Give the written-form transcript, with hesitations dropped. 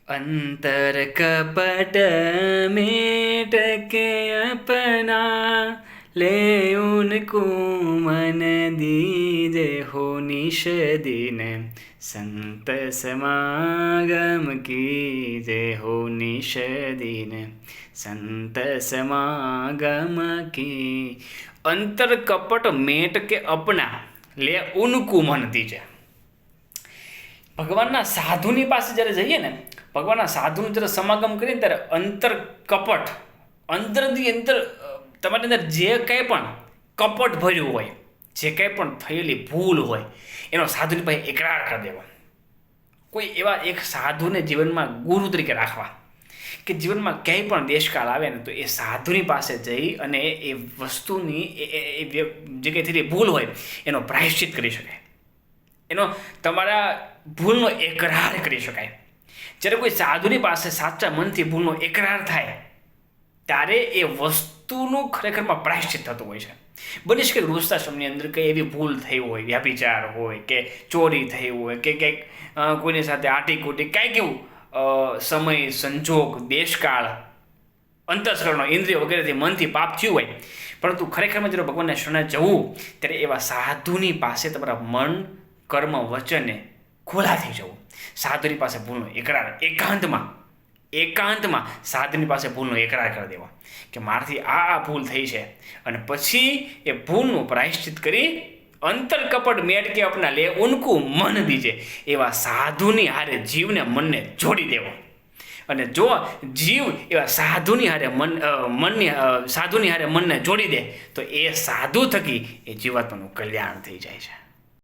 अंतर कपट मेट के अपना ले उनको मन दीजे हो निश दिन संत समागम कीजे हो निश दिन संत समागम की अंतर कपट मेट के अपना ले उनको मन दीजे। ભગવાનના સાધુની પાસે જ્યારે જઈએ ને, ભગવાનના સાધુનું જ્યારે સમાગમ કરીએ ને ત્યારે અંતર કપટ, અંદરની અંદર તમારી અંદર જે કંઈ પણ કપટ ભર્યું હોય, જે કંઈ પણ થયેલી ભૂલ હોય એનો સાધુની પાસે એકરાર કરી દેવો. કોઈ એવા એક સાધુને જીવનમાં ગુરુ તરીકે રાખવા કે જીવનમાં ક્યાંય પણ દેશકાળ આવે ને તો એ સાધુની પાસે જઈ અને એ વસ્તુની જે કંઈ થયેલી ભૂલ હોય એનો પ્રાયશ્ચિત કરી શકાય, એનો તમારા ભૂલનો એકરાર કરી શકાય. જ્યારે કોઈ સાધુની પાસે સાચા મનથી ભૂલનો એકરાર થાય ત્યારે એ વસ્તુનું ખરેખરમાં પ્રાયશ્ચિત થતું હોય છે. બની શકે વૃદ્ધાશ્રમની અંદર કંઈ એવી ભૂલ થઈ હોય, વ્યભિચાર હોય કે ચોરી થઈ હોય કે કંઈક કોઈની સાથે આટીકૂટી કાંઈક એવું સમય, સંજોગ, દેશકાળ, અંતઃસ્કરણો, ઇન્દ્રિય વગેરેથી મનથી પાપ થયું હોય, પરંતુ ખરેખરમાં જ્યારે ભગવાનના શરણે જવું ત્યારે એવા સાધુની પાસે તમારા મન, કર્મ, વચને ખોલા થઈ જવું. સાધુની પાસે ભૂલનો એકરાર એકાંતમાં સાધુની પાસે ભૂલનો એકરાર કરી દેવા કે મારાથી આ ભૂલ થઈ છે, અને પછી એ ભૂલનું પ્રાયશ્ચિત કરી અંતર કપટ મેટ કે અપના લે ઉનકું મન દીજે એવા સાધુની હારે જીવને મનને જોડી દેવો. અને જો જીવ એવા સાધુની હારે સાધુની હારે મનને જોડી દે તો એ સાધુ થકી એ જીવાત્માનું કલ્યાણ થઈ જાય છે.